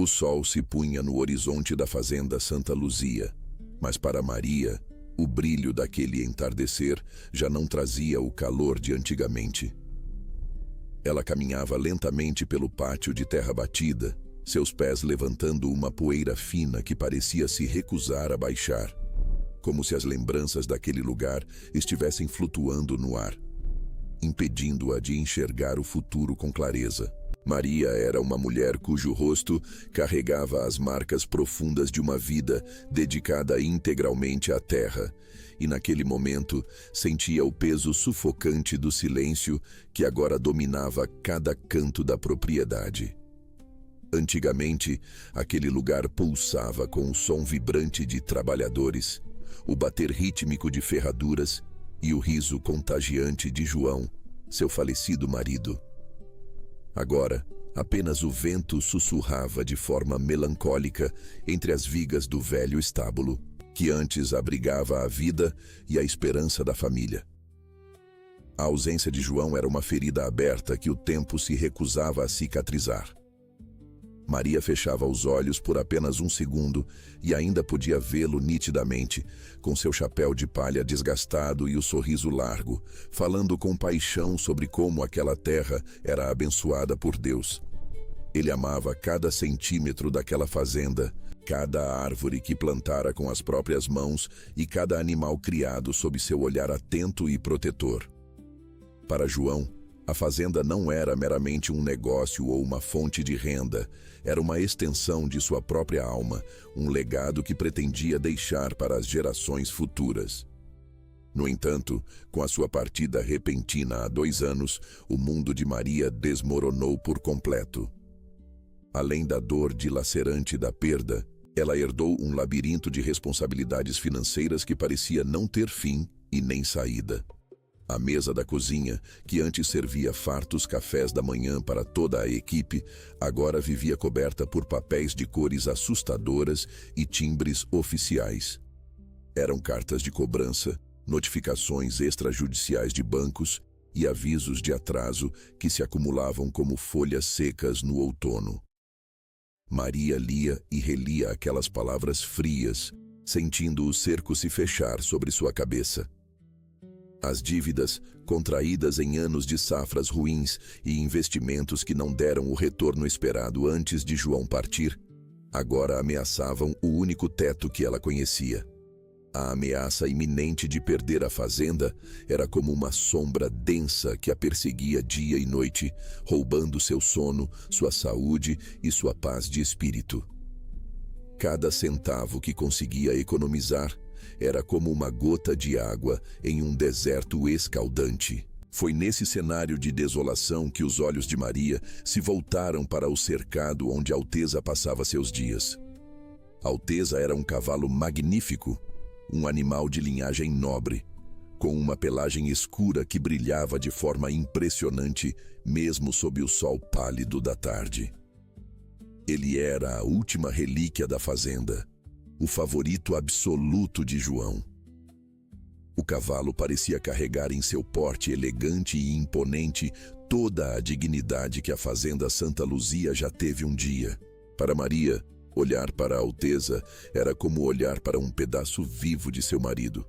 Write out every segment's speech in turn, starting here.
O sol se punha no horizonte da fazenda Santa Luzia, mas para Maria, o brilho daquele entardecer já não trazia o calor de antigamente. Ela caminhava lentamente pelo pátio de terra batida, seus pés levantando uma poeira fina que parecia se recusar a baixar, como se as lembranças daquele lugar estivessem flutuando no ar, impedindo-a de enxergar o futuro com clareza. Maria era uma mulher cujo rosto carregava as marcas profundas de uma vida dedicada integralmente à terra, e naquele momento sentia o peso sufocante do silêncio que agora dominava cada canto da propriedade. Antigamente, aquele lugar pulsava com o som vibrante de trabalhadores, o bater rítmico de ferraduras e o riso contagiante de João, seu falecido marido. Agora, apenas o vento sussurrava de forma melancólica entre as vigas do velho estábulo, que antes abrigava a vida e a esperança da família. A ausência de João era uma ferida aberta que o tempo se recusava a cicatrizar. Maria fechava os olhos por apenas um segundo e ainda podia vê-lo nitidamente, com seu chapéu de palha desgastado e o sorriso largo, falando com paixão sobre como aquela terra era abençoada por Deus. Ele amava cada centímetro daquela fazenda, cada árvore que plantara com as próprias mãos e cada animal criado sob seu olhar atento e protetor. Para João, a fazenda não era meramente um negócio ou uma fonte de renda, era uma extensão de sua própria alma, um legado que pretendia deixar para as gerações futuras. No entanto, com a sua partida repentina há 2 anos, o mundo de Maria desmoronou por completo. Além da dor dilacerante da perda, ela herdou um labirinto de responsabilidades financeiras que parecia não ter fim e nem saída. A mesa da cozinha, que antes servia fartos cafés da manhã para toda a equipe, agora vivia coberta por papéis de cores assustadoras e timbres oficiais. Eram cartas de cobrança, notificações extrajudiciais de bancos e avisos de atraso que se acumulavam como folhas secas no outono. Maria lia e relia aquelas palavras frias, sentindo o cerco se fechar sobre sua cabeça. As dívidas, contraídas em anos de safras ruins e investimentos que não deram o retorno esperado antes de João partir, agora ameaçavam o único teto que ela conhecia. A ameaça iminente de perder a fazenda era como uma sombra densa que a perseguia dia e noite, roubando seu sono, sua saúde e sua paz de espírito. Cada centavo que conseguia economizar era como uma gota de água em um deserto escaldante. Foi nesse cenário de desolação que os olhos de Maria se voltaram para o cercado onde Alteza passava seus dias. Alteza era um cavalo magnífico, um animal de linhagem nobre, com uma pelagem escura que brilhava de forma impressionante mesmo sob o sol pálido da tarde. Ele era a última relíquia da fazenda, o favorito absoluto de João. O cavalo parecia carregar em seu porte elegante e imponente toda a dignidade que a fazenda Santa Luzia já teve um dia. Para Maria, olhar para a Alteza era como olhar para um pedaço vivo de seu marido.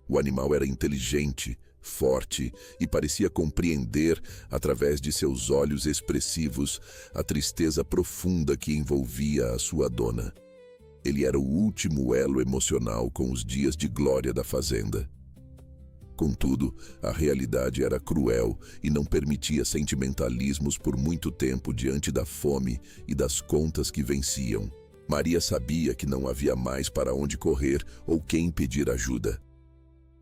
O animal era inteligente, forte e parecia compreender, através de seus olhos expressivos, a tristeza profunda que envolvia a sua dona. Ele era o último elo emocional com os dias de glória da fazenda. Contudo, a realidade era cruel e não permitia sentimentalismos por muito tempo diante da fome e das contas que venciam. Maria sabia que não havia mais para onde correr ou quem pedir ajuda.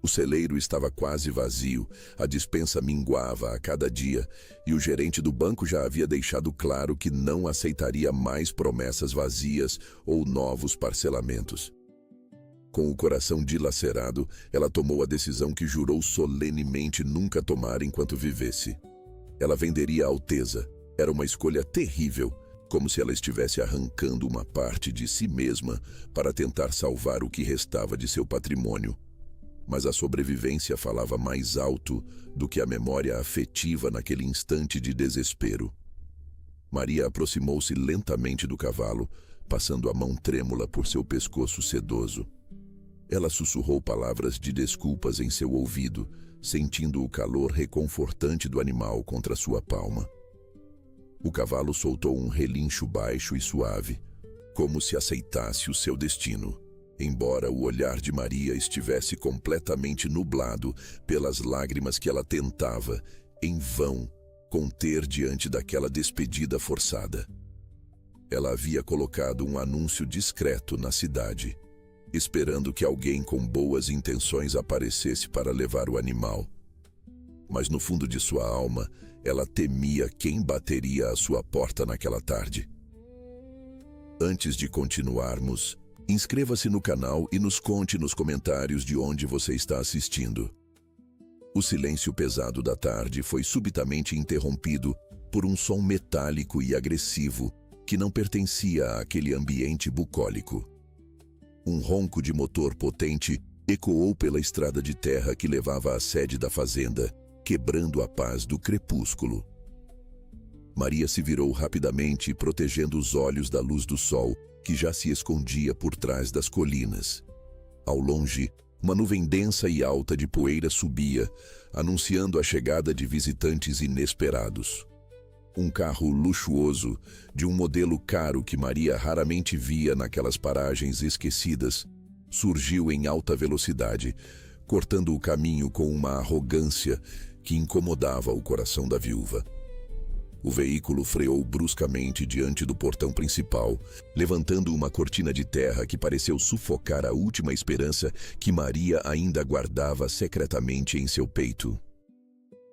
O celeiro estava quase vazio, a despensa minguava a cada dia e o gerente do banco já havia deixado claro que não aceitaria mais promessas vazias ou novos parcelamentos. Com o coração dilacerado, ela tomou a decisão que jurou solenemente nunca tomar enquanto vivesse. Ela venderia a Alteza. Era uma escolha terrível, como se ela estivesse arrancando uma parte de si mesma para tentar salvar o que restava de seu patrimônio. Mas a sobrevivência falava mais alto do que a memória afetiva naquele instante de desespero. Maria aproximou-se lentamente do cavalo, passando a mão trêmula por seu pescoço sedoso. Ela sussurrou palavras de desculpas em seu ouvido, sentindo o calor reconfortante do animal contra sua palma. O cavalo soltou um relincho baixo e suave, como se aceitasse o seu destino, embora o olhar de Maria estivesse completamente nublado pelas lágrimas que ela tentava, em vão, conter diante daquela despedida forçada. Ela havia colocado um anúncio discreto na cidade, esperando que alguém com boas intenções aparecesse para levar o animal. Mas no fundo de sua alma, ela temia quem bateria à sua porta naquela tarde. Antes de continuarmos, inscreva-se no canal e nos conte nos comentários de onde você está assistindo. O silêncio pesado da tarde foi subitamente interrompido por um som metálico e agressivo que não pertencia àquele ambiente bucólico. Um ronco de motor potente ecoou pela estrada de terra que levava à sede da fazenda, quebrando a paz do crepúsculo. Maria se virou rapidamente, protegendo os olhos da luz do sol, que já se escondia por trás das colinas. Ao longe, uma nuvem densa e alta de poeira subia, anunciando a chegada de visitantes inesperados. Um carro luxuoso, de um modelo caro que Maria raramente via naquelas paragens esquecidas, surgiu em alta velocidade, cortando o caminho com uma arrogância que incomodava o coração da viúva. O veículo freou bruscamente diante do portão principal, levantando uma cortina de terra que pareceu sufocar a última esperança que Maria ainda guardava secretamente em seu peito.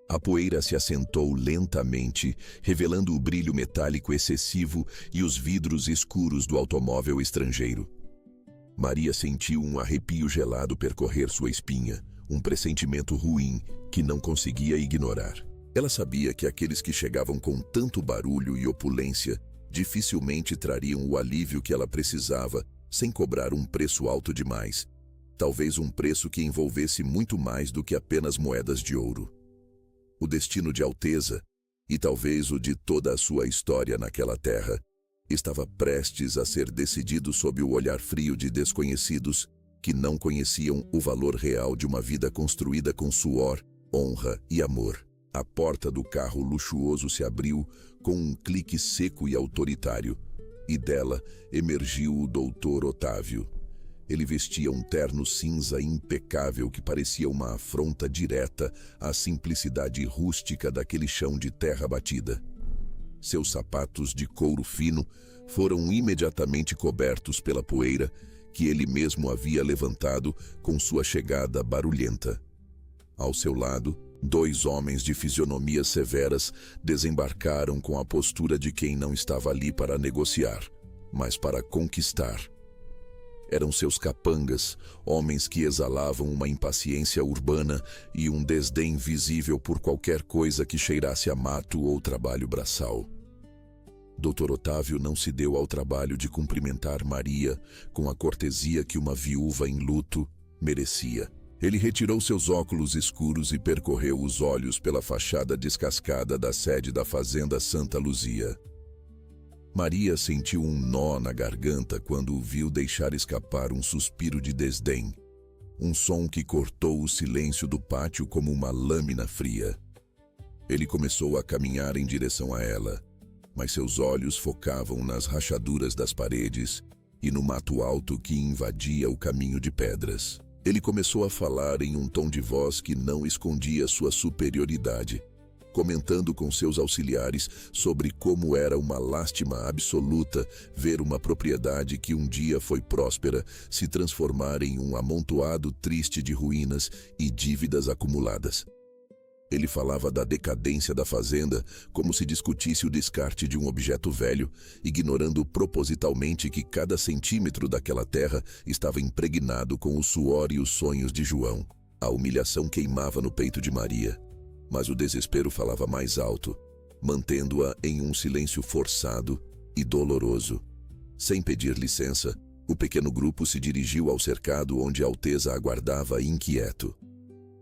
A poeira se assentou lentamente, revelando o brilho metálico excessivo e os vidros escuros do automóvel estrangeiro. Maria sentiu um arrepio gelado percorrer sua espinha, um pressentimento ruim que não conseguia ignorar. Ela sabia que aqueles que chegavam com tanto barulho e opulência dificilmente trariam o alívio que ela precisava sem cobrar um preço alto demais, talvez um preço que envolvesse muito mais do que apenas moedas de ouro. O destino de Alteza, e talvez o de toda a sua história naquela terra, estava prestes a ser decidido sob o olhar frio de desconhecidos que não conheciam o valor real de uma vida construída com suor, honra e amor. A porta do carro luxuoso se abriu com um clique seco e autoritário, e dela emergiu o Dr. Otávio. Ele vestia um terno cinza impecável que parecia uma afronta direta à simplicidade rústica daquele chão de terra batida. Seus sapatos de couro fino foram imediatamente cobertos pela poeira que ele mesmo havia levantado com sua chegada barulhenta. Ao seu lado, 2 homens de fisionomias severas desembarcaram com a postura de quem não estava ali para negociar, mas para conquistar. Eram seus capangas, homens que exalavam uma impaciência urbana e um desdém visível por qualquer coisa que cheirasse a mato ou trabalho braçal. Dr. Otávio não se deu ao trabalho de cumprimentar Maria com a cortesia que uma viúva em luto merecia. Ele retirou seus óculos escuros e percorreu os olhos pela fachada descascada da sede da Fazenda Santa Luzia. Maria sentiu um nó na garganta quando o viu deixar escapar um suspiro de desdém, um som que cortou o silêncio do pátio como uma lâmina fria. Ele começou a caminhar em direção a ela, mas seus olhos focavam nas rachaduras das paredes e no mato alto que invadia o caminho de pedras. Ele começou a falar em um tom de voz que não escondia sua superioridade, comentando com seus auxiliares sobre como era uma lástima absoluta ver uma propriedade que um dia foi próspera se transformar em um amontoado triste de ruínas e dívidas acumuladas. Ele falava da decadência da fazenda como se discutisse o descarte de um objeto velho, ignorando propositalmente que cada centímetro daquela terra estava impregnado com o suor e os sonhos de João. A humilhação queimava no peito de Maria, mas o desespero falava mais alto, mantendo-a em um silêncio forçado e doloroso. Sem pedir licença, o pequeno grupo se dirigiu ao cercado onde Alteza aguardava inquieto.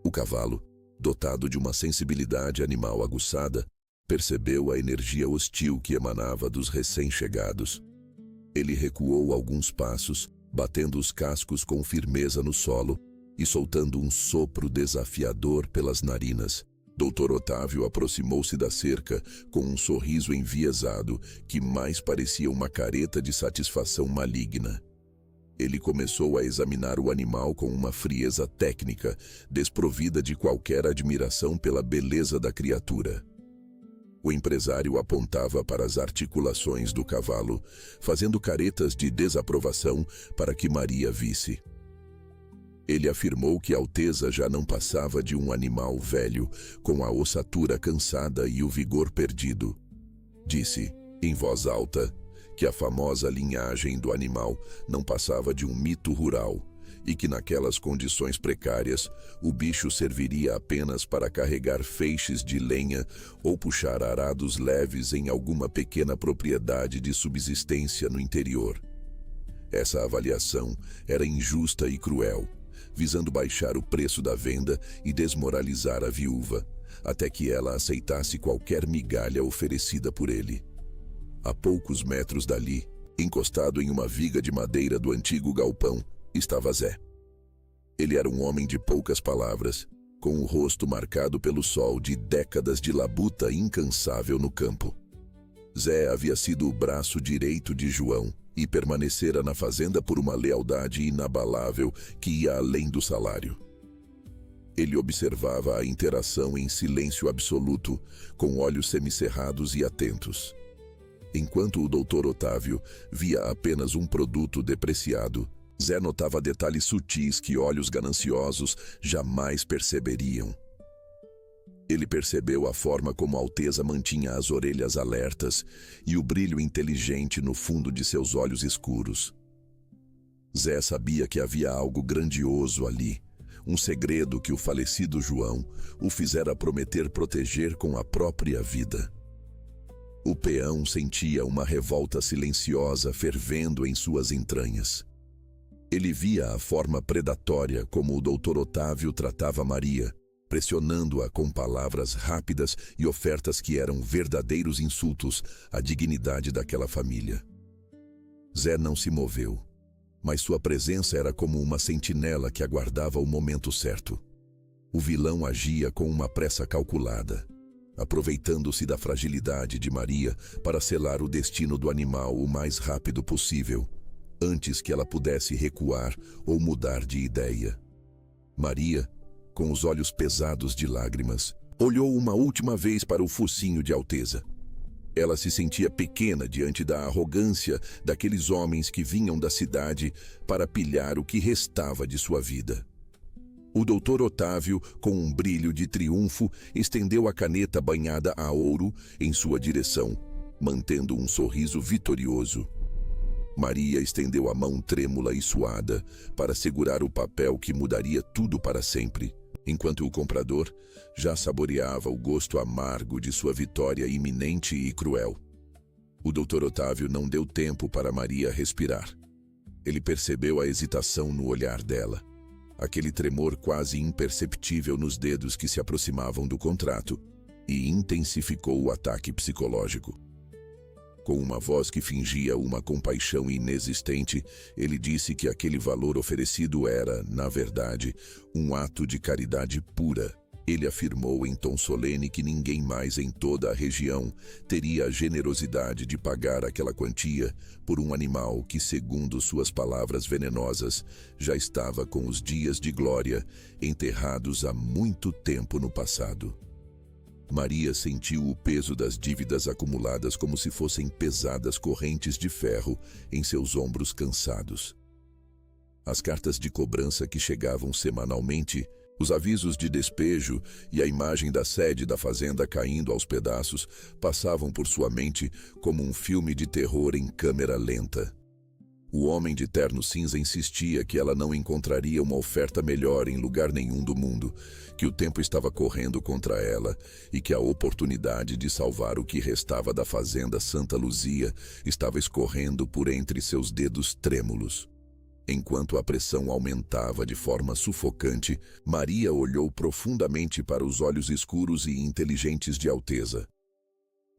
O cavalo, dotado de uma sensibilidade animal aguçada, Percebeu a energia hostil que emanava dos recém-chegados. Ele recuou alguns passos, batendo os cascos com firmeza no solo e soltando um sopro desafiador pelas narinas. Dr. Otávio aproximou-se da cerca com um sorriso enviesado que mais parecia uma careta de satisfação maligna. Ele começou a examinar o animal com uma frieza técnica, desprovida de qualquer admiração pela beleza da criatura. O empresário apontava para as articulações do cavalo, fazendo caretas de desaprovação para que Maria visse. Ele afirmou que Alteza já não passava de um animal velho, com a ossatura cansada e o vigor perdido. Disse, em voz alta, que a famosa linhagem do animal não passava de um mito rural e que naquelas condições precárias o bicho serviria apenas para carregar feixes de lenha ou puxar arados leves em alguma pequena propriedade de subsistência no interior. Essa avaliação era injusta e cruel, visando baixar o preço da venda e desmoralizar a viúva, até que ela aceitasse qualquer migalha oferecida por ele. A poucos metros dali, encostado em uma viga de madeira do antigo galpão, estava Zé. Ele era um homem de poucas palavras, com o rosto marcado pelo sol de décadas de labuta incansável no campo. Zé havia sido o braço direito de João e permanecera na fazenda por uma lealdade inabalável que ia além do salário. Ele observava a interação em silêncio absoluto, com olhos semicerrados e atentos. Enquanto o Dr. Otávio via apenas um produto depreciado, Zé notava detalhes sutis que olhos gananciosos jamais perceberiam. Ele percebeu a forma como Alteza mantinha as orelhas alertas e o brilho inteligente no fundo de seus olhos escuros. Zé sabia que havia algo grandioso ali, um segredo que o falecido João o fizera prometer proteger com a própria vida. O peão sentia uma revolta silenciosa fervendo em suas entranhas. Ele via a forma predatória como o Dr. Otávio tratava Maria, pressionando-a com palavras rápidas e ofertas que eram verdadeiros insultos à dignidade daquela família. Zé não se moveu, mas sua presença era como uma sentinela que aguardava o momento certo. O vilão agia com uma pressa calculada, aproveitando-se da fragilidade de Maria para selar o destino do animal o mais rápido possível, antes que ela pudesse recuar ou mudar de ideia. Maria, com os olhos pesados de lágrimas, olhou uma última vez para o focinho de Alteza. Ela se sentia pequena diante da arrogância daqueles homens que vinham da cidade para pilhar o que restava de sua vida. O Dr. Otávio, com um brilho de triunfo, estendeu a caneta banhada a ouro em sua direção, mantendo um sorriso vitorioso. Maria estendeu a mão trêmula e suada para segurar o papel que mudaria tudo para sempre, enquanto o comprador já saboreava o gosto amargo de sua vitória iminente e cruel. O Dr. Otávio não deu tempo para Maria respirar. Ele percebeu a hesitação no olhar dela, aquele tremor quase imperceptível nos dedos que se aproximavam do contrato, e intensificou o ataque psicológico. Com uma voz que fingia uma compaixão inexistente, ele disse que aquele valor oferecido era, na verdade, um ato de caridade pura. Ele afirmou em tom solene que ninguém mais em toda a região teria a generosidade de pagar aquela quantia por um animal que, segundo suas palavras venenosas, já estava com os dias de glória enterrados há muito tempo no passado. Maria sentiu o peso das dívidas acumuladas como se fossem pesadas correntes de ferro em seus ombros cansados. As cartas de cobrança que chegavam semanalmente, os avisos de despejo e a imagem da sede da fazenda caindo aos pedaços passavam por sua mente como um filme de terror em câmera lenta. O homem de terno cinza insistia que ela não encontraria uma oferta melhor em lugar nenhum do mundo, que o tempo estava correndo contra ela e que a oportunidade de salvar o que restava da fazenda Santa Luzia estava escorrendo por entre seus dedos trêmulos. Enquanto a pressão aumentava de forma sufocante, Maria olhou profundamente para os olhos escuros e inteligentes de Alteza.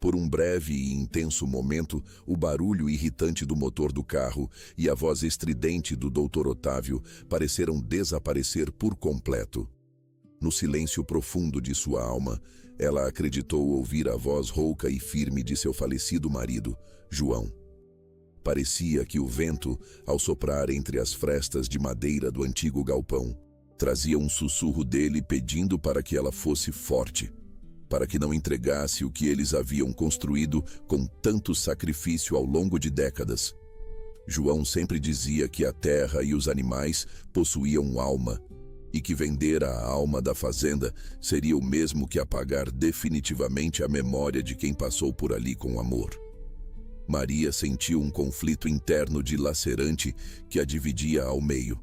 Por um breve e intenso momento, o barulho irritante do motor do carro e a voz estridente do Dr. Otávio pareceram desaparecer por completo. No silêncio profundo de sua alma, ela acreditou ouvir a voz rouca e firme de seu falecido marido, João. Parecia que o vento, ao soprar entre as frestas de madeira do antigo galpão, trazia um sussurro dele pedindo para que ela fosse forte, para que não entregasse o que eles haviam construído com tanto sacrifício ao longo de décadas. João sempre dizia que a terra e os animais possuíam alma, e que vender a alma da fazenda seria o mesmo que apagar definitivamente a memória de quem passou por ali com amor. Maria sentiu um conflito interno dilacerante que a dividia ao meio.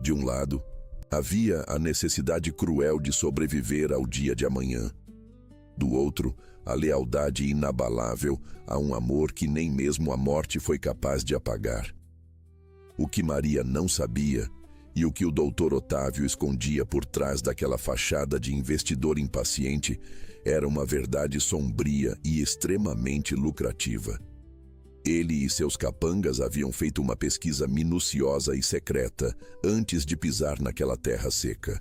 De um lado, havia a necessidade cruel de sobreviver ao dia de amanhã. Do outro, a lealdade inabalável a um amor que nem mesmo a morte foi capaz de apagar. O que Maria não sabia, e o que o Dr. Otávio escondia por trás daquela fachada de investidor impaciente, era uma verdade sombria e extremamente lucrativa. Ele e seus capangas haviam feito uma pesquisa minuciosa e secreta antes de pisar naquela terra seca.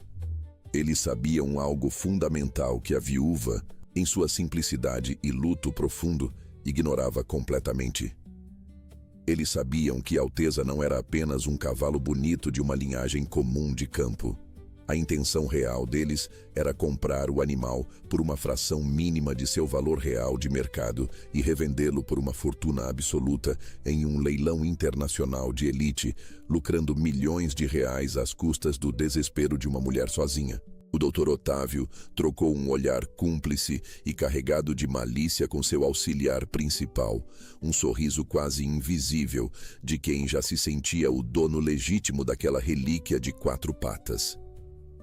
Eles sabiam algo fundamental que a viúva, em sua simplicidade e luto profundo, ignorava completamente. Eles sabiam que Alteza não era apenas um cavalo bonito de uma linhagem comum de campo. A intenção real deles era comprar o animal por uma fração mínima de seu valor real de mercado e revendê-lo por uma fortuna absoluta em um leilão internacional de elite, lucrando milhões de reais às custas do desespero de uma mulher sozinha. O Dr. Otávio trocou um olhar cúmplice e carregado de malícia com seu auxiliar principal, um sorriso quase invisível de quem já se sentia o dono legítimo daquela relíquia de 4 patas.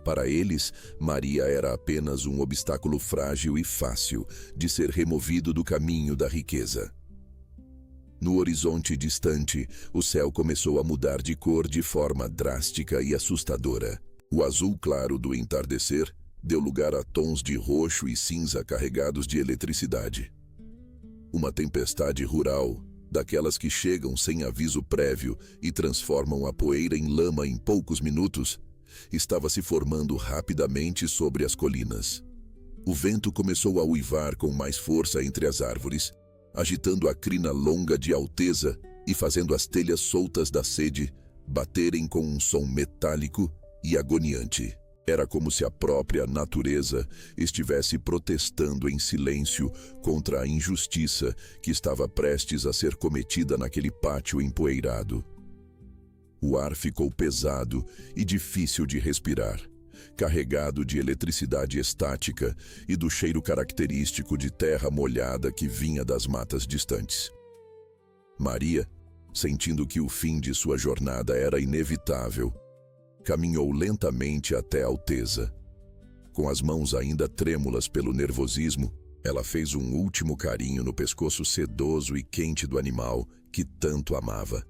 Para eles, Maria era apenas um obstáculo frágil e fácil de ser removido do caminho da riqueza. No horizonte distante, o céu começou a mudar de cor de forma drástica e assustadora. O azul claro do entardecer deu lugar a tons de roxo e cinza carregados de eletricidade. Uma tempestade rural, daquelas que chegam sem aviso prévio e transformam a poeira em lama em poucos minutos, estava se formando rapidamente sobre as colinas. O vento começou a uivar com mais força entre as árvores, agitando a crina longa de Alteza e fazendo as telhas soltas da sede baterem com um som metálico e agoniante. Era como se a própria natureza estivesse protestando em silêncio contra a injustiça que estava prestes a ser cometida naquele pátio empoeirado. O ar ficou pesado e difícil de respirar, carregado de eletricidade estática e do cheiro característico de terra molhada que vinha das matas distantes. Maria, sentindo que o fim de sua jornada era inevitável, caminhou lentamente até Alteza. Com as mãos ainda trêmulas pelo nervosismo, ela fez um último carinho no pescoço sedoso e quente do animal que tanto amava.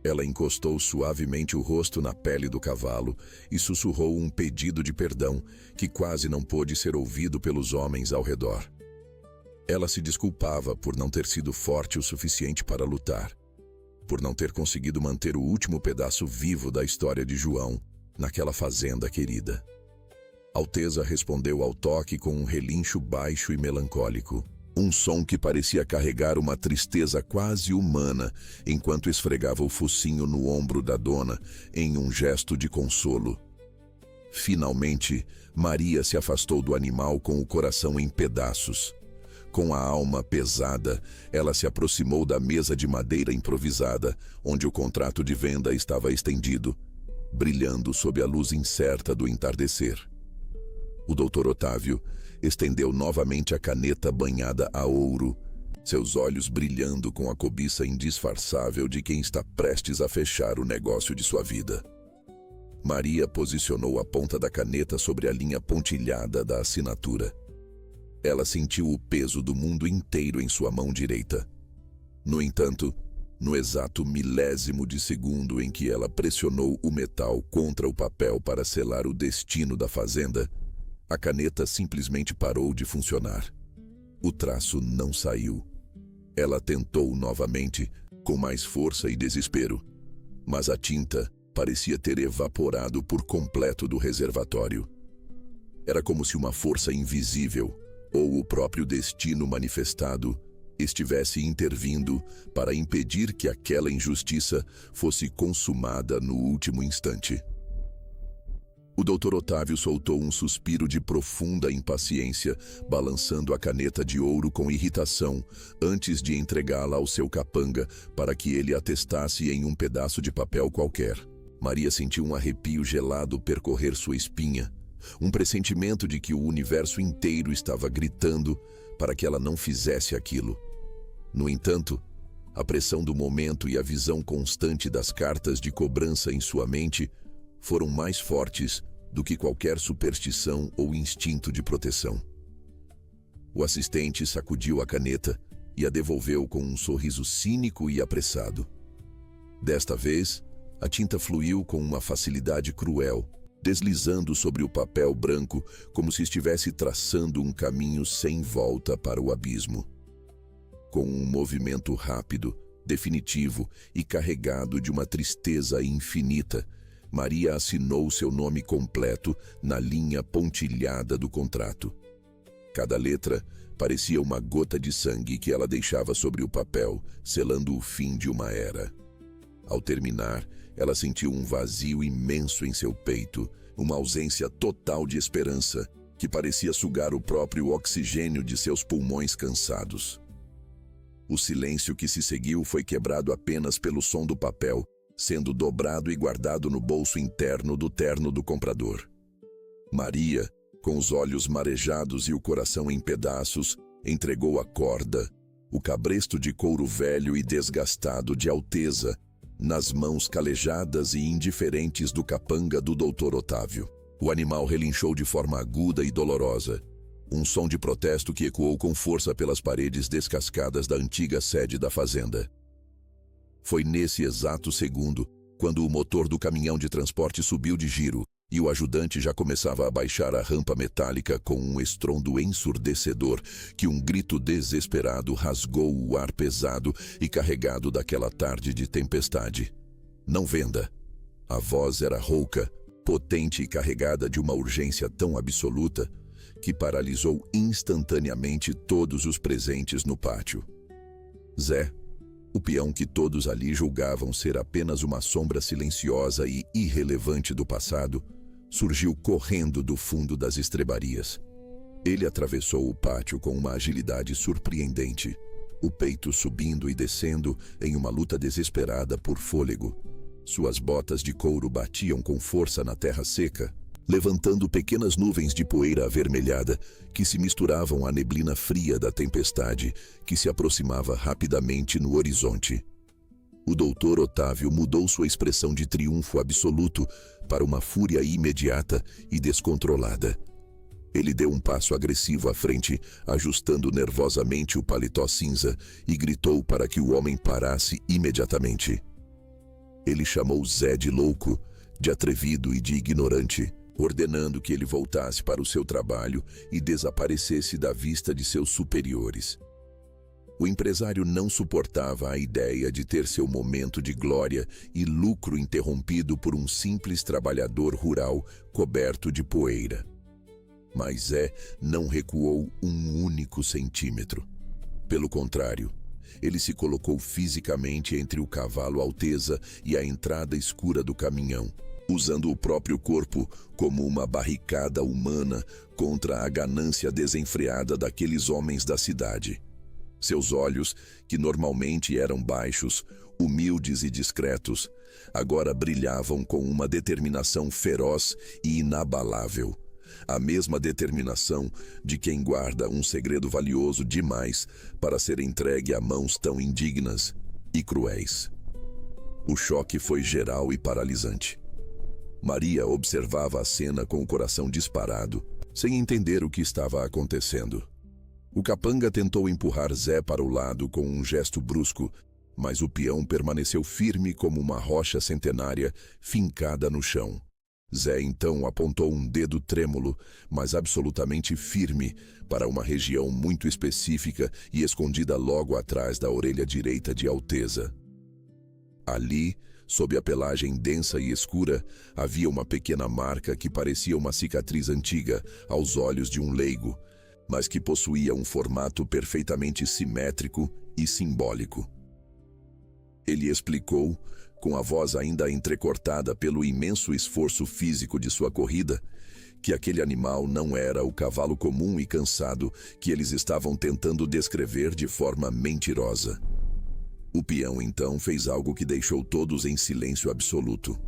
Ela encostou suavemente o rosto na pele do cavalo e sussurrou um pedido de perdão que quase não pôde ser ouvido pelos homens ao redor. Ela se desculpava por não ter sido forte o suficiente para lutar, por não ter conseguido manter o último pedaço vivo da história de João naquela fazenda querida. Alteza respondeu ao toque com um relincho baixo e melancólico, um som que parecia carregar uma tristeza quase humana enquanto esfregava o focinho no ombro da dona em um gesto de consolo. Finalmente, Maria se afastou do animal com o coração em pedaços. Com a alma pesada, ela se aproximou da mesa de madeira improvisada, onde o contrato de venda estava estendido, brilhando sob a luz incerta do entardecer. O Dr. Otávio estendeu novamente a caneta banhada a ouro, seus olhos brilhando com a cobiça indisfarçável de quem está prestes a fechar o negócio de sua vida. Maria posicionou a ponta da caneta sobre a linha pontilhada da assinatura. Ela sentiu o peso do mundo inteiro em sua mão direita. No entanto, no exato milésimo de segundo em que ela pressionou o metal contra o papel para selar o destino da fazenda, a caneta simplesmente parou de funcionar. O traço não saiu. Ela tentou novamente, com mais força e desespero, mas a tinta parecia ter evaporado por completo do reservatório. Era como se uma força invisível, ou o próprio destino manifestado, estivesse intervindo para impedir que aquela injustiça fosse consumada no último instante. O Dr. Otávio soltou um suspiro de profunda impaciência, balançando a caneta de ouro com irritação, antes de entregá-la ao seu capanga para que ele atestasse em um pedaço de papel qualquer. Maria sentiu um arrepio gelado percorrer sua espinha, um pressentimento de que o universo inteiro estava gritando para que ela não fizesse aquilo. No entanto, a pressão do momento e a visão constante das cartas de cobrança em sua mente foram mais fortes do que qualquer superstição ou instinto de proteção. O assistente sacudiu a caneta e a devolveu com um sorriso cínico e apressado. Desta vez, a tinta fluiu com uma facilidade cruel, deslizando sobre o papel branco como se estivesse traçando um caminho sem volta para o abismo. Com um movimento rápido, definitivo e carregado de uma tristeza infinita, Maria assinou seu nome completo na linha pontilhada do contrato. Cada letra parecia uma gota de sangue que ela deixava sobre o papel, selando o fim de uma era. Ao terminar, ela sentiu um vazio imenso em seu peito, uma ausência total de esperança, que parecia sugar o próprio oxigênio de seus pulmões cansados. O silêncio que se seguiu foi quebrado apenas pelo som do papel, sendo dobrado e guardado no bolso interno do terno do comprador. Maria, com os olhos marejados e o coração em pedaços, entregou a corda, o cabresto de couro velho e desgastado de Alteza, nas mãos calejadas e indiferentes do capanga do Dr. Otávio. O animal relinchou de forma aguda e dolorosa, um som de protesto que ecoou com força pelas paredes descascadas da antiga sede da fazenda. Foi nesse exato segundo, quando o motor do caminhão de transporte subiu de giro e o ajudante já começava a baixar a rampa metálica com um estrondo ensurdecedor, que um grito desesperado rasgou o ar pesado e carregado daquela tarde de tempestade. Não venda. A voz era rouca, potente e carregada de uma urgência tão absoluta que paralisou instantaneamente todos os presentes no pátio. Zé, o peão que todos ali julgavam ser apenas uma sombra silenciosa e irrelevante do passado, surgiu correndo do fundo das estrebarias. Ele atravessou o pátio com uma agilidade surpreendente, o peito subindo e descendo em uma luta desesperada por fôlego. Suas botas de couro batiam com força na terra seca, levantando pequenas nuvens de poeira avermelhada que se misturavam à neblina fria da tempestade que se aproximava rapidamente no horizonte. O Dr. Otávio mudou sua expressão de triunfo absoluto para uma fúria imediata e descontrolada. Ele deu um passo agressivo à frente, ajustando nervosamente o paletó cinza, e gritou para que o homem parasse imediatamente. Ele chamou Zé de louco, de atrevido e de ignorante, ordenando que ele voltasse para o seu trabalho e desaparecesse da vista de seus superiores. O empresário não suportava a ideia de ter seu momento de glória e lucro interrompido por um simples trabalhador rural coberto de poeira. Mas Zé não recuou um único centímetro. Pelo contrário, ele se colocou fisicamente entre o cavalo Alteza e a entrada escura do caminhão, usando o próprio corpo como uma barricada humana contra a ganância desenfreada daqueles homens da cidade. Seus olhos, que normalmente eram baixos, humildes e discretos, agora brilhavam com uma determinação feroz e inabalável. A mesma determinação de quem guarda um segredo valioso demais para ser entregue a mãos tão indignas e cruéis. O choque foi geral e paralisante. Maria observava a cena com o coração disparado, sem entender o que estava acontecendo. O capanga tentou empurrar Zé para o lado com um gesto brusco, mas o peão permaneceu firme como uma rocha centenária fincada no chão. Zé então apontou um dedo trêmulo, mas absolutamente firme, para uma região muito específica e escondida logo atrás da orelha direita de Alteza. Ali, sob a pelagem densa e escura, havia uma pequena marca que parecia uma cicatriz antiga aos olhos de um leigo, mas que possuía um formato perfeitamente simétrico e simbólico. Ele explicou, com a voz ainda entrecortada pelo imenso esforço físico de sua corrida, que aquele animal não era o cavalo comum e cansado que eles estavam tentando descrever de forma mentirosa. O peão então fez algo que deixou todos em silêncio absoluto.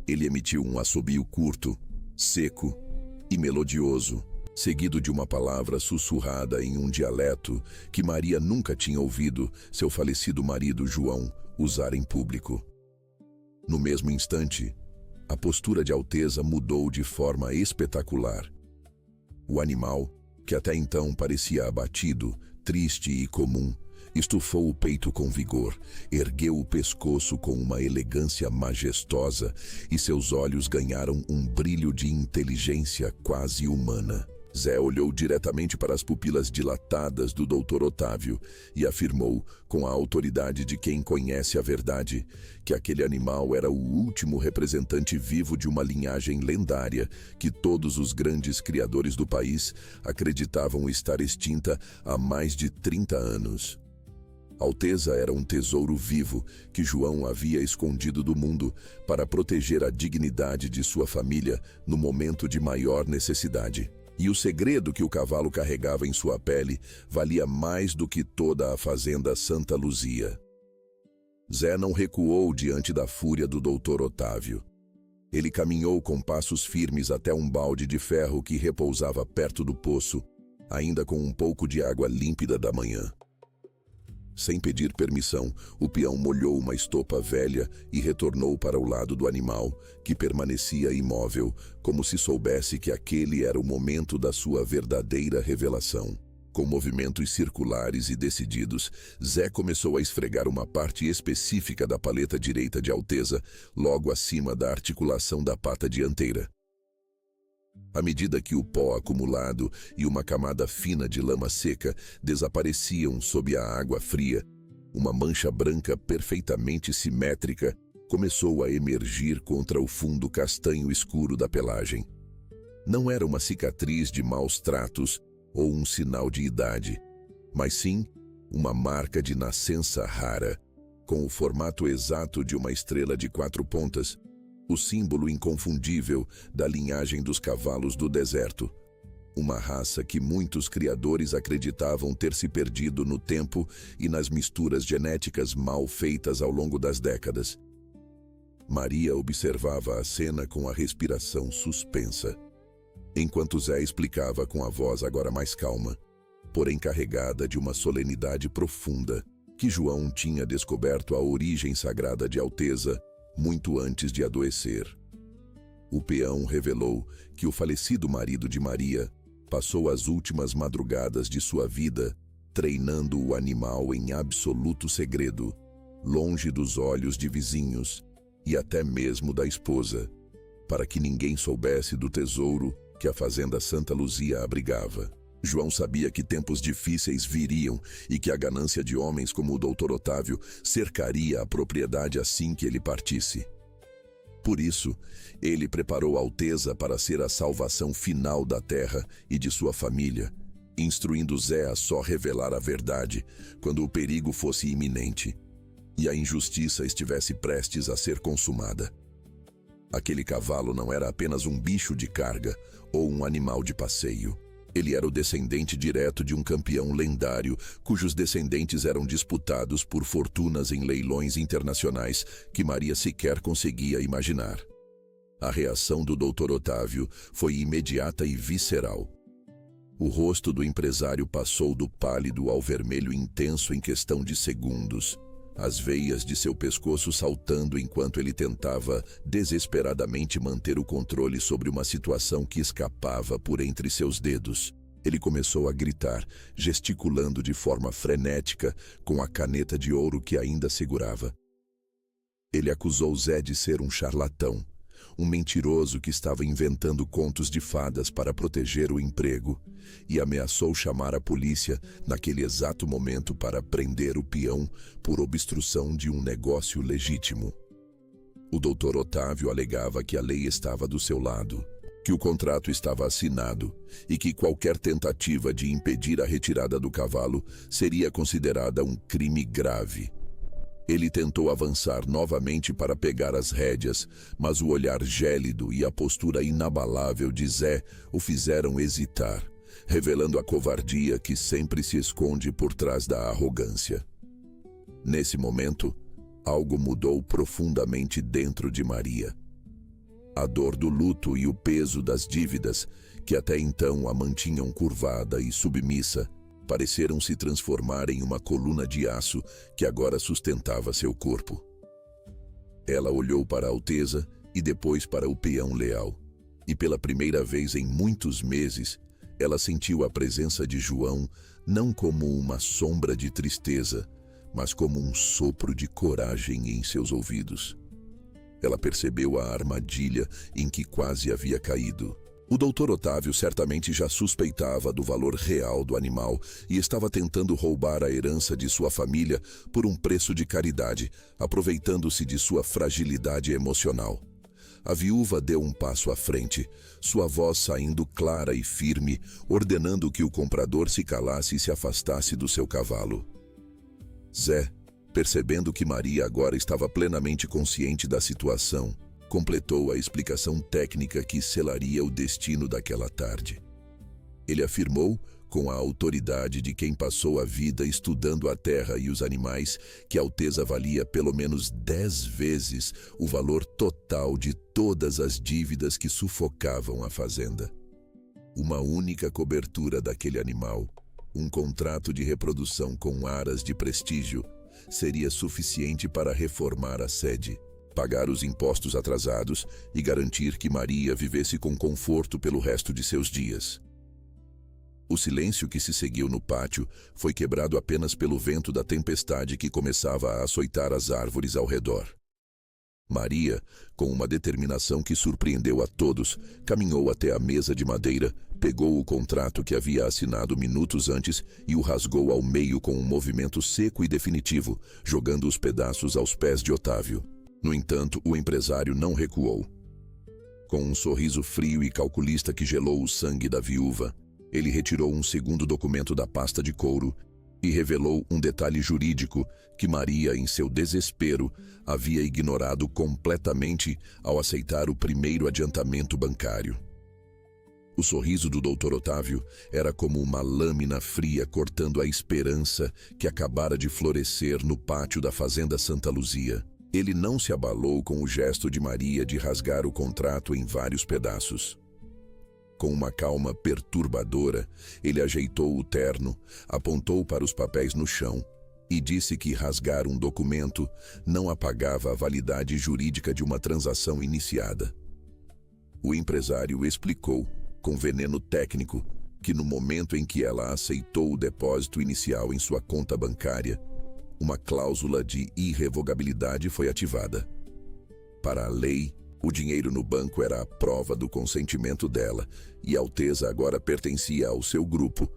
Ele emitiu um assobio curto, seco e melodioso, seguido de uma palavra sussurrada em um dialeto que Maria nunca tinha ouvido seu falecido marido João usar em público. No mesmo instante, a postura de Alteza mudou de forma espetacular. O animal, que até então parecia abatido, triste e comum, estufou o peito com vigor, ergueu o pescoço com uma elegância majestosa e seus olhos ganharam um brilho de inteligência quase humana. Zé olhou diretamente para as pupilas dilatadas do Dr. Otávio e afirmou, com a autoridade de quem conhece a verdade, que aquele animal era o último representante vivo de uma linhagem lendária que todos os grandes criadores do país acreditavam estar extinta há mais de 30 anos. Alteza era um tesouro vivo que João havia escondido do mundo para proteger a dignidade de sua família no momento de maior necessidade. E o segredo que o cavalo carregava em sua pele valia mais do que toda a fazenda Santa Luzia. Zé não recuou diante da fúria do Dr. Otávio. Ele caminhou com passos firmes até um balde de ferro que repousava perto do poço, ainda com um pouco de água límpida da manhã. Sem pedir permissão, o peão molhou uma estopa velha e retornou para o lado do animal, que permanecia imóvel, como se soubesse que aquele era o momento da sua verdadeira revelação. Com movimentos circulares e decididos, Zé começou a esfregar uma parte específica da paleta direita de Alteza, logo acima da articulação da pata dianteira. À medida que o pó acumulado e uma camada fina de lama seca desapareciam sob a água fria, uma mancha branca perfeitamente simétrica começou a emergir contra o fundo castanho escuro da pelagem. Não era uma cicatriz de maus tratos ou um sinal de idade, mas sim uma marca de nascença rara, com o formato exato de uma estrela de 4 pontas, o símbolo inconfundível da linhagem dos cavalos do deserto, uma raça que muitos criadores acreditavam ter se perdido no tempo e nas misturas genéticas mal feitas ao longo das décadas. Maria observava a cena com a respiração suspensa, enquanto Zé explicava com a voz agora mais calma, porém carregada de uma solenidade profunda, que João tinha descoberto a origem sagrada de Alteza muito antes de adoecer. O peão revelou que o falecido marido de Maria passou as últimas madrugadas de sua vida treinando o animal em absoluto segredo, longe dos olhos de vizinhos e até mesmo da esposa, para que ninguém soubesse do tesouro que a fazenda Santa Luzia abrigava. João sabia que tempos difíceis viriam e que a ganância de homens como o Dr. Otávio cercaria a propriedade assim que ele partisse. Por isso, ele preparou Alteza para ser a salvação final da terra e de sua família, instruindo Zé a só revelar a verdade quando o perigo fosse iminente e a injustiça estivesse prestes a ser consumada. Aquele cavalo não era apenas um bicho de carga ou um animal de passeio. Ele era o descendente direto de um campeão lendário, cujos descendentes eram disputados por fortunas em leilões internacionais que Maria sequer conseguia imaginar. A reação do Dr. Otávio foi imediata e visceral. O rosto do empresário passou do pálido ao vermelho intenso em questão de segundos, as veias de seu pescoço saltando enquanto ele tentava desesperadamente manter o controle sobre uma situação que escapava por entre seus dedos. Ele começou a gritar, gesticulando de forma frenética com a caneta de ouro que ainda segurava. Ele acusou Zé de ser um charlatão, um mentiroso que estava inventando contos de fadas para proteger o emprego e ameaçou chamar a polícia naquele exato momento para prender o peão por obstrução de um negócio legítimo. O doutor Otávio alegava que a lei estava do seu lado, que o contrato estava assinado e que qualquer tentativa de impedir a retirada do cavalo seria considerada um crime grave. Ele tentou avançar novamente para pegar as rédeas, mas o olhar gélido e a postura inabalável de Zé o fizeram hesitar, revelando a covardia que sempre se esconde por trás da arrogância. Nesse momento, algo mudou profundamente dentro de Maria. A dor do luto e o peso das dívidas, que até então a mantinham curvada e submissa, pareceram se transformar em uma coluna de aço que agora sustentava seu corpo. Ela olhou para a Alteza e depois para o peão leal, e pela primeira vez em muitos meses, ela sentiu a presença de João não como uma sombra de tristeza, mas como um sopro de coragem em seus ouvidos. Ela percebeu a armadilha em que quase havia caído. O doutor Otávio certamente já suspeitava do valor real do animal e estava tentando roubar a herança de sua família por um preço de caridade, aproveitando-se de sua fragilidade emocional. A viúva deu um passo à frente, sua voz saindo clara e firme, ordenando que o comprador se calasse e se afastasse do seu cavalo. Zé, percebendo que Maria agora estava plenamente consciente da situação, completou a explicação técnica que selaria o destino daquela tarde. Ele afirmou, com a autoridade de quem passou a vida estudando a terra e os animais, que a Alteza valia pelo menos 10 vezes o valor total de todas as dívidas que sufocavam a fazenda. Uma única cobertura daquele animal, um contrato de reprodução com aras de prestígio, seria suficiente para reformar a sede, pagar os impostos atrasados e garantir que Maria vivesse com conforto pelo resto de seus dias. O silêncio que se seguiu no pátio foi quebrado apenas pelo vento da tempestade que começava a açoitar as árvores ao redor. Maria, com uma determinação que surpreendeu a todos, caminhou até a mesa de madeira, pegou o contrato que havia assinado minutos antes e o rasgou ao meio com um movimento seco e definitivo, jogando os pedaços aos pés de Otávio. No entanto, o empresário não recuou. Com um sorriso frio e calculista que gelou o sangue da viúva, ele retirou um segundo documento da pasta de couro e revelou um detalhe jurídico que Maria, em seu desespero, havia ignorado completamente ao aceitar o primeiro adiantamento bancário. O sorriso do Dr. Otávio era como uma lâmina fria cortando a esperança que acabara de florescer no pátio da Fazenda Santa Luzia. Ele não se abalou com o gesto de Maria de rasgar o contrato em vários pedaços. Com uma calma perturbadora, ele ajeitou o terno, apontou para os papéis no chão e disse que rasgar um documento não apagava a validade jurídica de uma transação iniciada. O empresário explicou, com veneno técnico, que no momento em que ela aceitou o depósito inicial em sua conta bancária, uma cláusula de irrevogabilidade foi ativada. Para a lei, o dinheiro no banco era a prova do consentimento dela, e a Alteza agora pertencia ao seu grupo,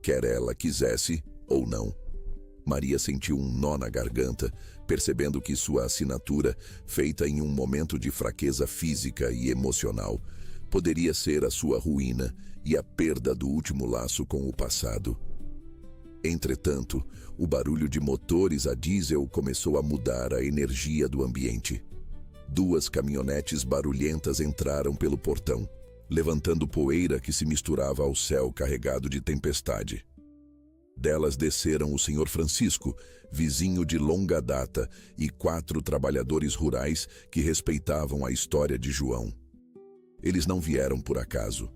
quer ela quisesse ou não. Maria sentiu um nó na garganta, percebendo que sua assinatura, feita em um momento de fraqueza física e emocional, poderia ser a sua ruína e a perda do último laço com o passado. Entretanto, o barulho de motores a diesel começou a mudar a energia do ambiente. 2 caminhonetes barulhentas entraram pelo portão, levantando poeira que se misturava ao céu carregado de tempestade. Delas desceram o Sr. Francisco, vizinho de longa data, e 4 trabalhadores rurais que respeitavam a história de João. Eles não vieram por acaso.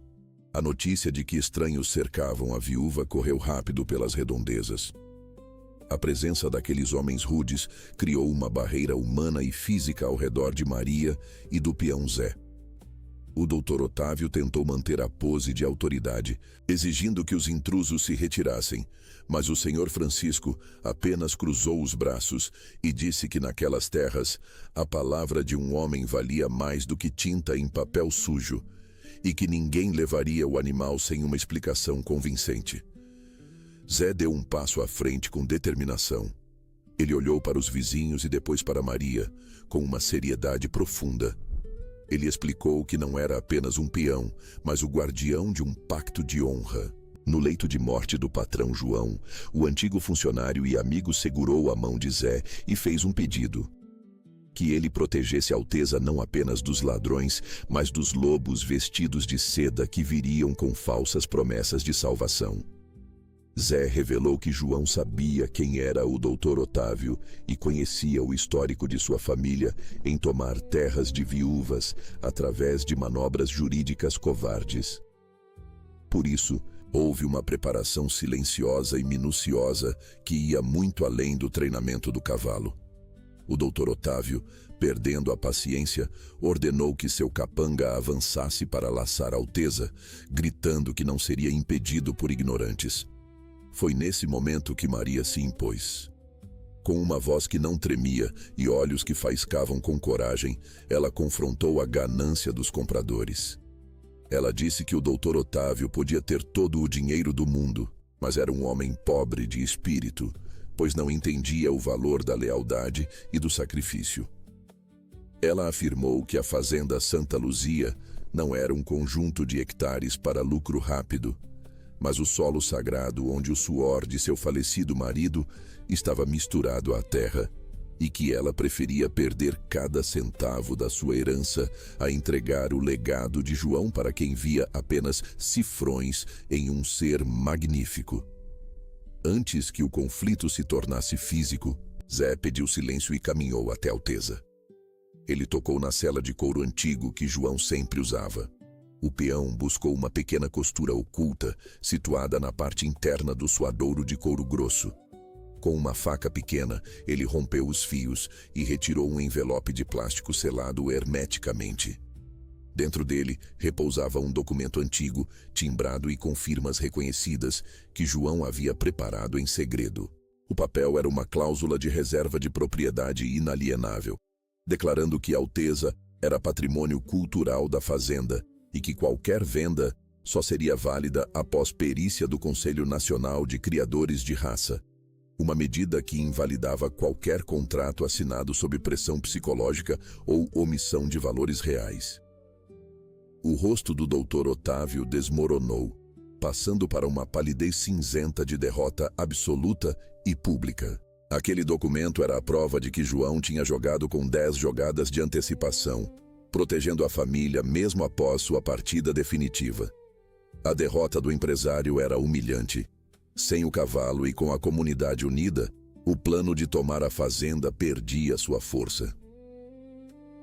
A notícia de que estranhos cercavam a viúva correu rápido pelas redondezas. A presença daqueles homens rudes criou uma barreira humana e física ao redor de Maria e do peão Zé. O doutor Otávio tentou manter a pose de autoridade, exigindo que os intrusos se retirassem, mas o senhor Francisco apenas cruzou os braços e disse que naquelas terras a palavra de um homem valia mais do que tinta em papel sujo e que ninguém levaria o animal sem uma explicação convincente. Zé deu um passo à frente com determinação. Ele olhou para os vizinhos e depois para Maria, com uma seriedade profunda. Ele explicou que não era apenas um peão, mas o guardião de um pacto de honra. No leito de morte do patrão João, o antigo funcionário e amigo segurou a mão de Zé e fez um pedido: que ele protegesse a Alteza não apenas dos ladrões, mas dos lobos vestidos de seda que viriam com falsas promessas de salvação. Zé revelou que João sabia quem era o doutor Otávio e conhecia o histórico de sua família em tomar terras de viúvas através de manobras jurídicas covardes. Por isso, houve uma preparação silenciosa e minuciosa que ia muito além do treinamento do cavalo. O doutor Otávio, perdendo a paciência, ordenou que seu capanga avançasse para laçar a Alteza, gritando que não seria impedido por ignorantes. Foi nesse momento que Maria se impôs. Com uma voz que não tremia e olhos que faiscavam com coragem, ela confrontou a ganância dos compradores. Ela disse que o doutor Otávio podia ter todo o dinheiro do mundo, mas era um homem pobre de espírito, pois não entendia o valor da lealdade e do sacrifício. Ela afirmou que a fazenda Santa Luzia não era um conjunto de hectares para lucro rápido, mas o solo sagrado onde o suor de seu falecido marido estava misturado à terra, e que ela preferia perder cada centavo da sua herança a entregar o legado de João para quem via apenas cifrões em um ser magnífico. Antes que o conflito se tornasse físico, Zé pediu silêncio e caminhou até a Alteza. Ele tocou na sela de couro antigo que João sempre usava. O peão buscou uma pequena costura oculta, situada na parte interna do suadouro de couro grosso. Com uma faca pequena, ele rompeu os fios e retirou um envelope de plástico selado hermeticamente. Dentro dele, repousava um documento antigo, timbrado e com firmas reconhecidas, que João havia preparado em segredo. O papel era uma cláusula de reserva de propriedade inalienável, declarando que a Alteza era patrimônio cultural da fazenda e que qualquer venda só seria válida após perícia do Conselho Nacional de Criadores de Raça, uma medida que invalidava qualquer contrato assinado sob pressão psicológica ou omissão de valores reais. O rosto do doutor Otávio desmoronou, passando para uma palidez cinzenta de derrota absoluta e pública. Aquele documento era a prova de que João tinha jogado com 10 jogadas de antecipação, protegendo a família mesmo após sua partida definitiva. A derrota do empresário era humilhante. Sem o cavalo e com a comunidade unida, o plano de tomar a fazenda perdia sua força.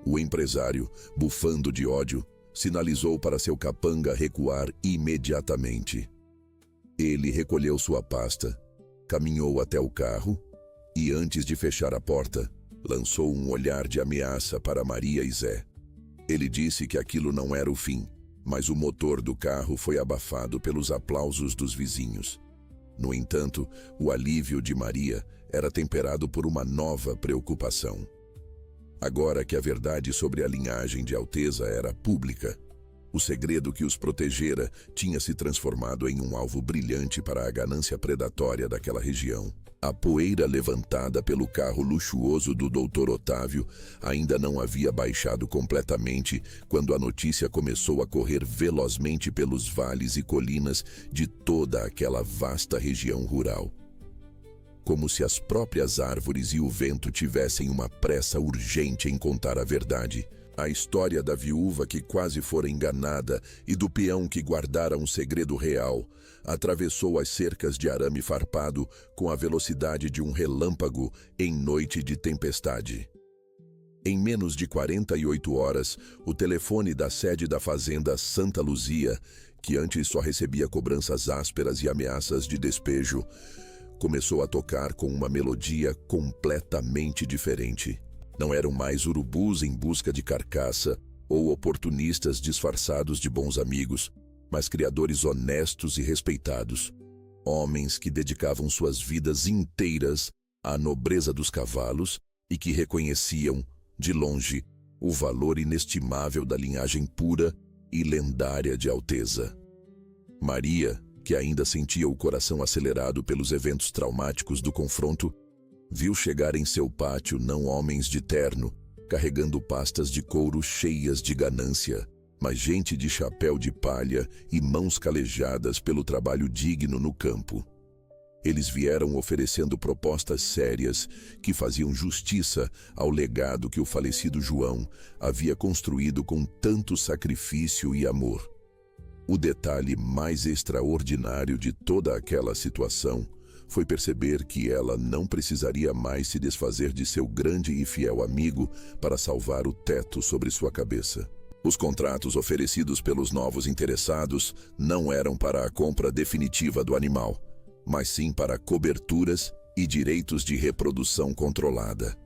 O empresário, bufando de ódio, sinalizou para seu capanga recuar imediatamente. Ele recolheu sua pasta, caminhou até o carro e, antes de fechar a porta, lançou um olhar de ameaça para Maria e Zé. Ele disse que aquilo não era o fim, mas o motor do carro foi abafado pelos aplausos dos vizinhos. No entanto, o alívio de Maria era temperado por uma nova preocupação. Agora que a verdade sobre a linhagem de Alteza era pública, o segredo que os protegera tinha se transformado em um alvo brilhante para a ganância predatória daquela região. A poeira levantada pelo carro luxuoso do Dr. Otávio ainda não havia baixado completamente quando a notícia começou a correr velozmente pelos vales e colinas de toda aquela vasta região rural. Como se as próprias árvores e o vento tivessem uma pressa urgente em contar a verdade. A história da viúva que quase fora enganada e do peão que guardara um segredo real atravessou as cercas de arame farpado com a velocidade de um relâmpago em noite de tempestade. Em menos de 48 horas, o telefone da sede da fazenda Santa Luzia, que antes só recebia cobranças ásperas e ameaças de despejo, começou a tocar com uma melodia completamente diferente. Não eram mais urubus em busca de carcaça, ou oportunistas disfarçados de bons amigos, mas criadores honestos e respeitados. Homens que dedicavam suas vidas inteiras à nobreza dos cavalos e que reconheciam, de longe, o valor inestimável da linhagem pura e lendária de Alteza. Maria, que ainda sentia o coração acelerado pelos eventos traumáticos do confronto, viu chegar em seu pátio não homens de terno, carregando pastas de couro cheias de ganância, mas gente de chapéu de palha e mãos calejadas pelo trabalho digno no campo. Eles vieram oferecendo propostas sérias que faziam justiça ao legado que o falecido João havia construído com tanto sacrifício e amor. O detalhe mais extraordinário de toda aquela situação foi perceber que ela não precisaria mais se desfazer de seu grande e fiel amigo para salvar o teto sobre sua cabeça. Os contratos oferecidos pelos novos interessados não eram para a compra definitiva do animal, mas sim para coberturas e direitos de reprodução controlada.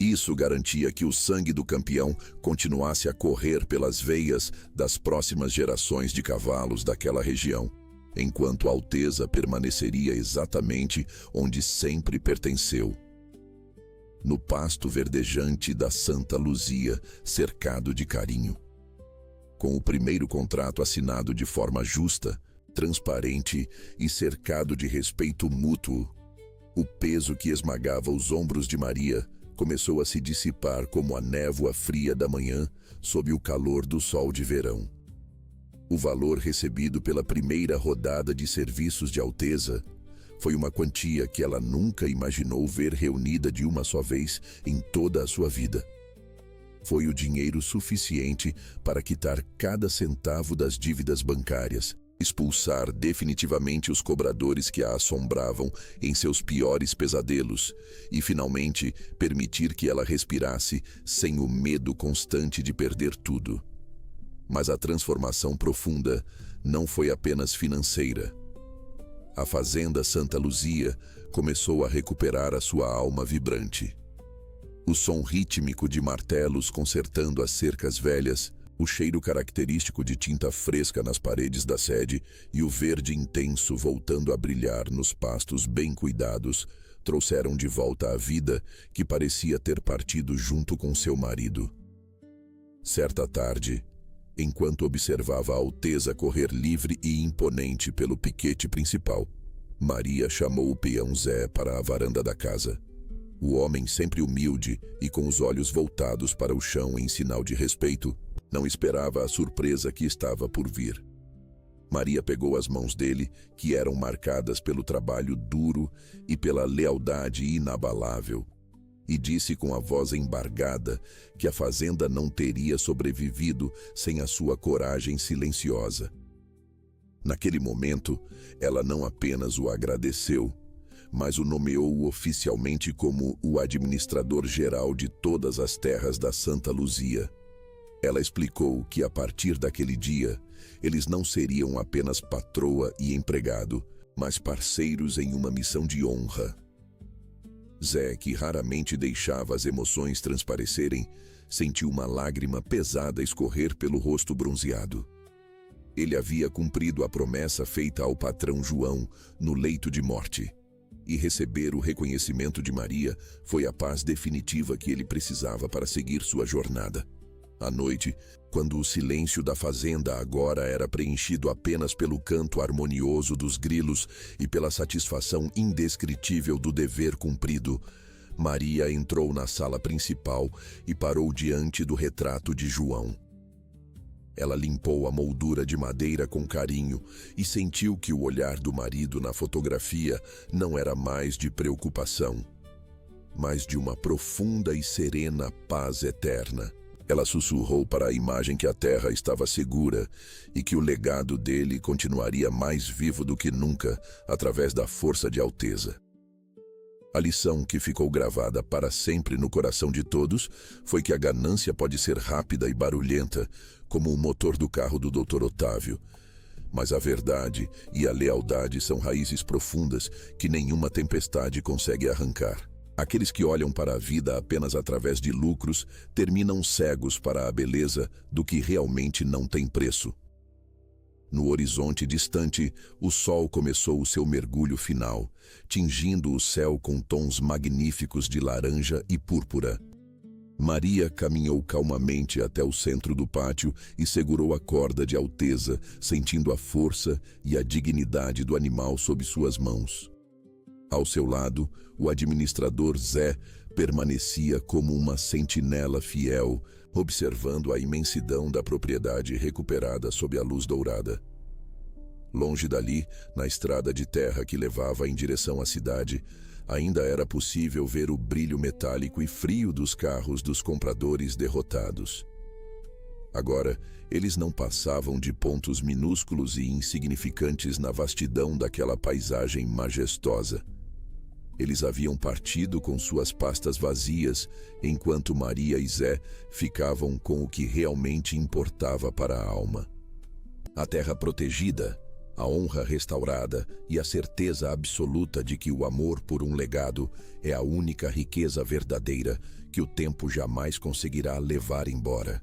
Isso garantia que o sangue do campeão continuasse a correr pelas veias das próximas gerações de cavalos daquela região, enquanto Alteza permaneceria exatamente onde sempre pertenceu. No pasto verdejante da Santa Luzia, cercado de carinho. Com o primeiro contrato assinado de forma justa, transparente e cercado de respeito mútuo, o peso que esmagava os ombros de Maria começou a se dissipar como a névoa fria da manhã sob o calor do sol de verão. O valor recebido pela primeira rodada de serviços de Alteza foi uma quantia que ela nunca imaginou ver reunida de uma só vez em toda a sua vida. Foi o dinheiro suficiente para quitar cada centavo das dívidas bancárias, expulsar definitivamente os cobradores que a assombravam em seus piores pesadelos e, finalmente, permitir que ela respirasse sem o medo constante de perder tudo. Mas a transformação profunda não foi apenas financeira. A fazenda Santa Luzia começou a recuperar a sua alma vibrante. O som rítmico de martelos consertando as cercas velhas, o cheiro característico de tinta fresca nas paredes da sede e o verde intenso voltando a brilhar nos pastos bem cuidados trouxeram de volta a vida que parecia ter partido junto com seu marido. Certa tarde, enquanto observava a Alteza correr livre e imponente pelo piquete principal, Maria chamou o peão Zé para a varanda da casa. O homem, sempre humilde e com os olhos voltados para o chão em sinal de respeito, não esperava a surpresa que estava por vir. Maria pegou as mãos dele, que eram marcadas pelo trabalho duro e pela lealdade inabalável, e disse com a voz embargada que a fazenda não teria sobrevivido sem a sua coragem silenciosa. Naquele momento, ela não apenas o agradeceu, mas o nomeou oficialmente como o administrador-geral de todas as terras da Santa Luzia. Ela explicou que, a partir daquele dia, eles não seriam apenas patroa e empregado, mas parceiros em uma missão de honra. Zé, que raramente deixava as emoções transparecerem, sentiu uma lágrima pesada escorrer pelo rosto bronzeado. Ele havia cumprido a promessa feita ao patrão João no leito de morte, e receber o reconhecimento de Maria foi a paz definitiva que ele precisava para seguir sua jornada. À noite, quando o silêncio da fazenda agora era preenchido apenas pelo canto harmonioso dos grilos e pela satisfação indescritível do dever cumprido, Maria entrou na sala principal e parou diante do retrato de João. Ela limpou a moldura de madeira com carinho e sentiu que o olhar do marido na fotografia não era mais de preocupação, mas de uma profunda e serena paz eterna. Ela sussurrou para a imagem que a terra estava segura e que o legado dele continuaria mais vivo do que nunca através da força de Alteza. A lição que ficou gravada para sempre no coração de todos foi que a ganância pode ser rápida e barulhenta, como o motor do carro do Dr. Otávio, mas a verdade e a lealdade são raízes profundas que nenhuma tempestade consegue arrancar. Aqueles que olham para a vida apenas através de lucros terminam cegos para a beleza do que realmente não tem preço. No horizonte distante, o sol começou o seu mergulho final, tingindo o céu com tons magníficos de laranja e púrpura. Maria caminhou calmamente até o centro do pátio e segurou a corda de alteza, sentindo a força e a dignidade do animal sob suas mãos. Ao seu lado, o administrador Zé permanecia como uma sentinela fiel, observando a imensidão da propriedade recuperada sob a luz dourada. Longe dali, na estrada de terra que levava em direção à cidade, ainda era possível ver o brilho metálico e frio dos carros dos compradores derrotados. Agora, eles não passavam de pontos minúsculos e insignificantes na vastidão daquela paisagem majestosa. Eles haviam partido com suas pastas vazias, enquanto Maria e Zé ficavam com o que realmente importava para a alma. A terra protegida, a honra restaurada e a certeza absoluta de que o amor por um legado é a única riqueza verdadeira que o tempo jamais conseguirá levar embora.